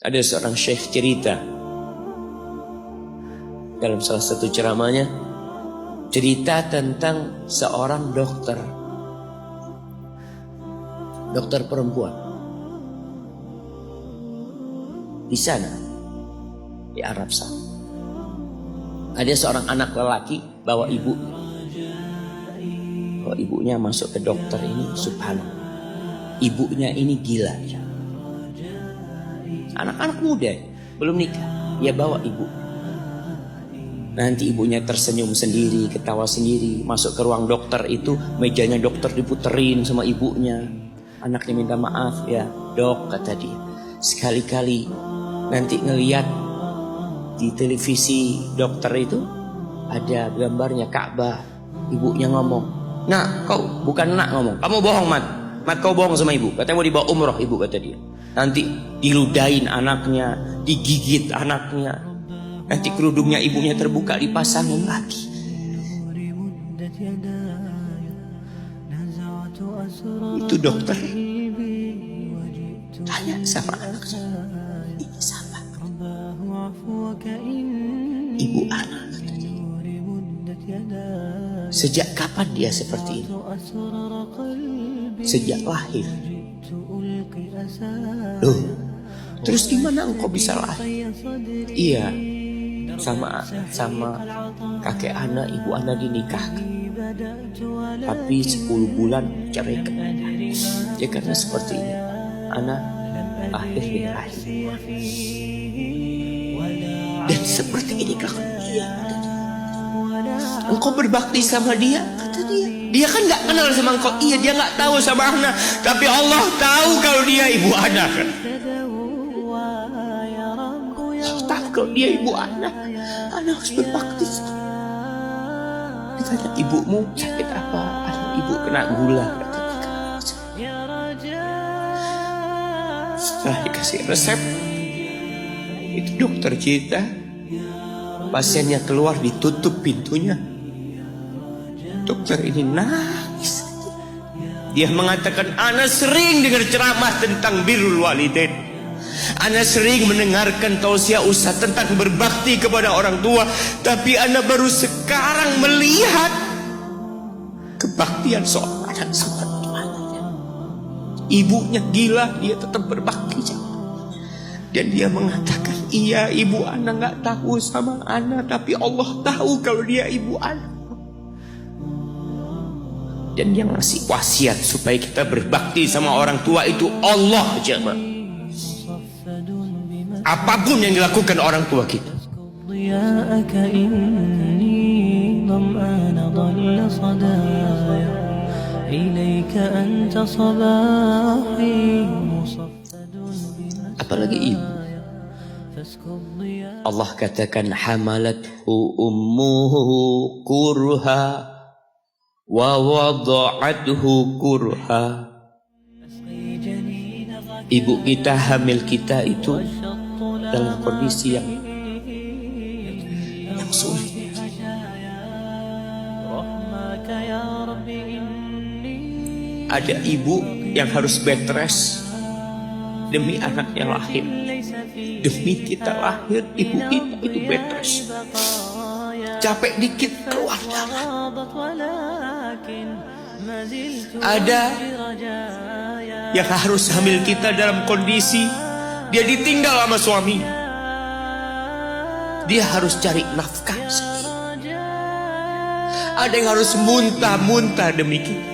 Ada seorang syekh cerita dalam salah satu ceramahnya, cerita tentang seorang dokter perempuan di sana, di Arab sana. Ada seorang anak lelaki bawa ibunya masuk ke dokter ini, subhanallah. Ibunya ini gila. Anak-anak muda, belum nikah, dia bawa ibu. Nanti ibunya tersenyum sendiri, ketawa sendiri. Masuk ke ruang dokter itu, mejanya dokter diputerin sama ibunya. Anaknya minta maaf, ya dok, kata dia, sekali-kali nanti ngeliat di televisi dokter itu ada gambarnya Ka'bah. Ibunya ngomong, nak, kau bukan nak ngomong, kamu bohong Mat, kau bohong sama ibu. Katanya mau dibawa umroh ibu, kata dia. Nanti diludahin anaknya, digigit anaknya, nanti kerudungnya ibunya terbuka, dipasangin lagi. Itu dokter tanya sama anaknya, ini siapa? Ibu anak. Sejak kapan dia seperti ini? Sejak lahir. Loh, terus gimana engkau bisa lahir? Iya, sama kakek anak, ibu anak dinikahkan, tapi 10 bulan cerai. Ya karena seperti ini, anak lahir di rahim. Dan seperti ini kakak dia. Engkau berbakti sama dia, kata dia. Dia kan gak kenal sama engkau. Iya, dia gak tahu sama anak, tapi Allah tahu kalau dia ibu anak. Allah tahu kalau dia ibu anak. Anak harus berbakti. Ditanya, ibumu sakit apa? Anak ibu kena gula. Setelah dikasih resep, itu dokter cerita, pasiennya keluar, ditutup pintunya. Dokter ini nangis. Dia mengatakan, ana sering dengar ceramah tentang birrul walidain. Ana sering mendengarkan tausiah ustaz tentang berbakti kepada orang tua, tapi ana baru sekarang melihat kebaktian seorang anak sama tuanya. Ibunya gila, dia tetap berbakti. Dan dia mengatakan, iya, ibu anak gak tahu sama anak, tapi Allah tahu kalau dia ibu anak. Dan yang ngasih wasiat supaya kita berbakti sama orang tua itu Allah, jemaah. Apapun yang dilakukan orang tua kita. Apalagi ibu. Allah katakan, hamalathu ummuhu kurha wa wada'athu kurha. Ibu kita, hamil kita itu dalam kondisi yang sulit. Ada ibu yang harus bed rest demi anaknya lahir. Demi kita lahir, ibu kita itu bed rest. Capek dikit keluar darah. Ada yang harus hamil kita dalam kondisi dia ditinggal sama suaminya. Dia harus cari nafkah sendiri. Ada yang harus muntah-muntah demi kita.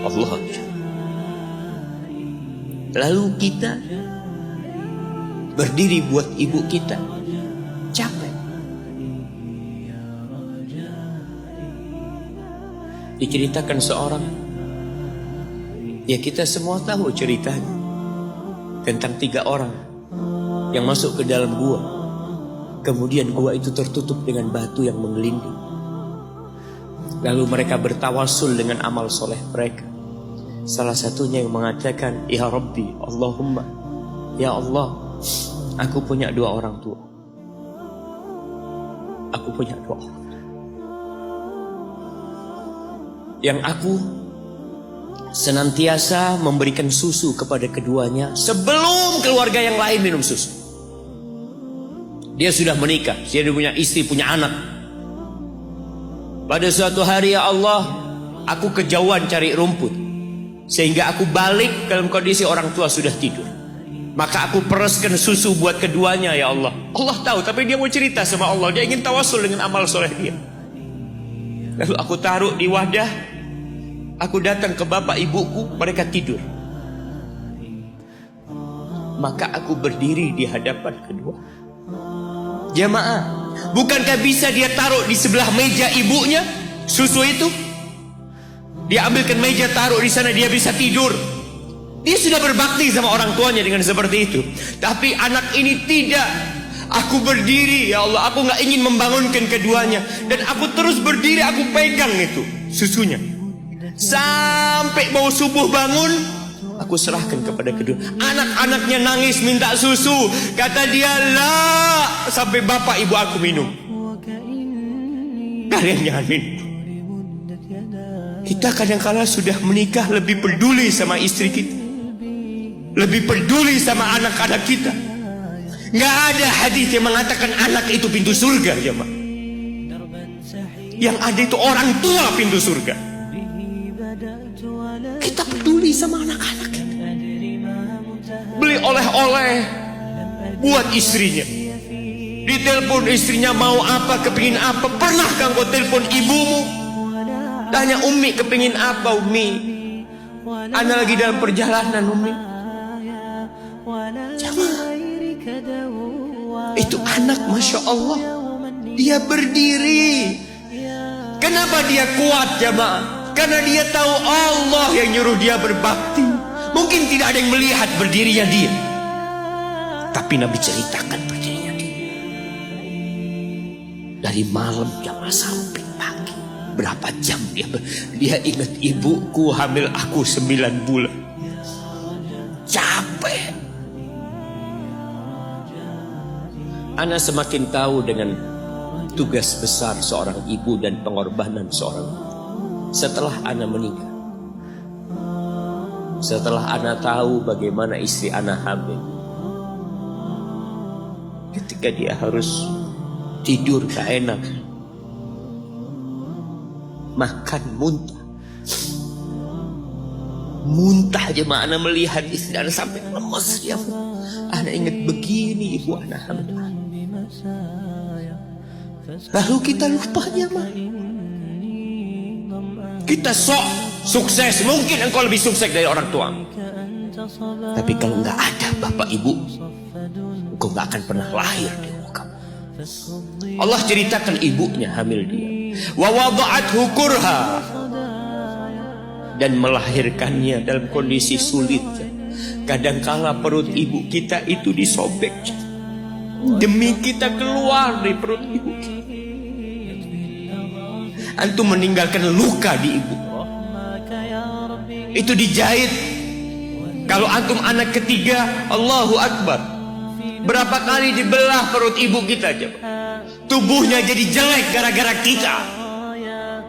Allah. Lalu kita berdiri buat ibu kita, capek. Diceritakan seorang, ya kita semua tahu ceritanya, tentang 3 orang yang masuk ke dalam gua. Kemudian gua itu tertutup dengan batu yang menggelinding. Lalu mereka bertawasul dengan amal soleh mereka. Salah satunya yang mengatakan, ya Rabbi, Allahumma, ya Allah, aku punya 2 orang tua. Aku punya 2 orang. Yang aku, senantiasa memberikan susu kepada keduanya sebelum keluarga yang lain minum susu. Dia sudah menikah, dia punya istri, punya anak. Pada suatu hari, ya Allah, aku kejauhan cari rumput, sehingga aku balik dalam kondisi orang tua sudah tidur. Maka aku pereskan susu buat keduanya, ya Allah. Allah tahu, tapi dia mau cerita sama Allah. Dia ingin tawasul dengan amal soleh dia. Lalu aku taruh di wadah. Aku datang ke bapak ibuku, mereka tidur. Maka aku berdiri di hadapan kedua. Jamaah, bukankah bisa dia taruh di sebelah meja ibunya susu itu? Dia ambilkan meja, taruh di sana, dia bisa tidur. Dia sudah berbakti sama orang tuanya dengan seperti itu. Tapi anak ini tidak. Aku berdiri, ya Allah, aku gak ingin membangunkan keduanya. Dan aku terus berdiri, aku pegang itu susunya. Sampai mau subuh bangun, aku serahkan kepada kedua. Anak-anaknya nangis minta susu. Kata dia, lah, sampai bapak ibu aku minum. Kalian jangan minum. Kita kadang-kala sudah menikah lebih peduli sama istri kita, lebih peduli sama anak-anak kita. Nggak ada hadis yang mengatakan anak itu pintu surga, jemaah. Yang ada itu orang tua pintu surga. Kita peduli sama anak-anak kita. Beli oleh-oleh buat istrinya. Ditelepon istrinya mau apa, kepingin apa. Pernahkah engkau telepon ibumu? Tanya, Umi kepingin apa, Umi? Ana lagi dalam perjalanan, Umi. Jamaah, itu anak, Masya Allah, dia berdiri. Kenapa dia kuat, jamaah? Karena dia tahu Allah yang nyuruh dia berbakti. Mungkin tidak ada yang melihat berdirinya dia, tapi Nabi ceritakan berdirinya dia. Dari malam jamaah sampai pagi, berapa jam dia ingat, ibuku hamil aku 9 bulan. Capek. Ana semakin tahu dengan tugas besar seorang ibu dan pengorbanan seorang ibu. Setelah Ana menikah, setelah Ana tahu bagaimana istri Ana hamil, ketika dia harus tidur gak enak, makan muntah aja, Ana melihat istri Ana sampai lemas dia. Ana ingat begini ibu Ana hamil. Lalu kita lupanya, mah. Kita sok sukses, mungkin engkau lebih sukses dari orang tua. Tapi kalau nggak ada bapak ibu, engkau nggak akan pernah lahir di muka. Allah ceritakan ibunya hamil dia. Wa wada'athu kurha, dan melahirkannya dalam kondisi sulit. Kadangkala perut ibu kita itu disobek demi kita keluar dari perut ibu kita. Antum meninggalkan luka di ibu, itu dijahit. Kalau antum anak ketiga, Allahu Akbar, berapa kali dibelah perut ibu kita aja. Tubuhnya jadi jelek gara-gara kita.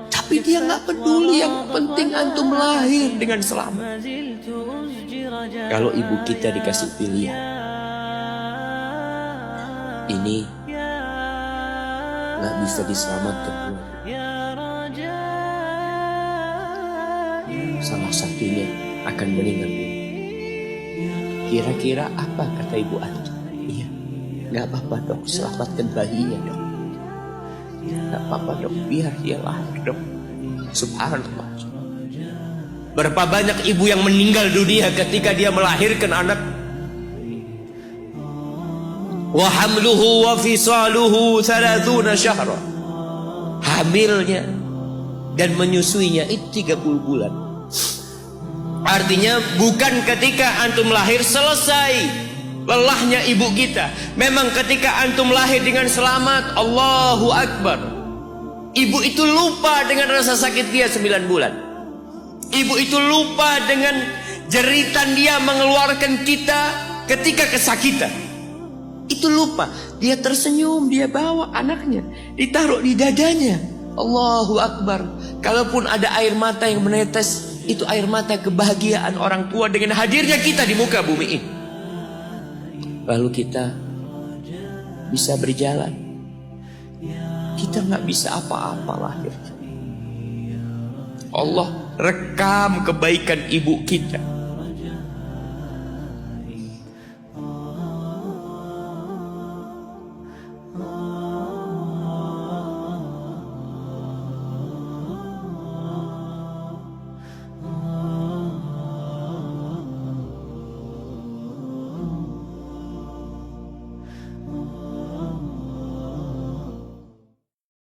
Tapi dia gak peduli, yang penting antum lahir dengan selamat. Kalau ibu kita dikasih pilihan, ini gak bisa diselamatkan, salah satunya akan meninggal. Kira-kira apa kata ibu antum? Iya, gak apa-apa dok, selamatkan bayinya dok. Gak apa-apa dok, biar dia lahir dok. Subhanallah. Berapa banyak ibu yang meninggal dunia ketika dia melahirkan anak. Wa hamluhu wa fisaluhu 30 syahra. Hamilnya dan menyusuinya itu 30 bulan. Artinya bukan ketika antum lahir selesai lelahnya ibu kita. Memang ketika antum lahir dengan selamat, Allahu Akbar, ibu itu lupa dengan rasa sakit dia 9 bulan. Ibu itu lupa dengan jeritan dia mengeluarkan kita ketika kesakitan. Itu lupa. Dia tersenyum, dia bawa anaknya, ditaruh di dadanya. Allahu Akbar. Kalaupun ada air mata yang menetes, Itu air mata kebahagiaan orang tua dengan hadirnya kita di muka bumi ini. Lalu kita bisa berjalan. Kita nggak bisa apa-apa lahir. Allah rekam kebaikan ibu kita.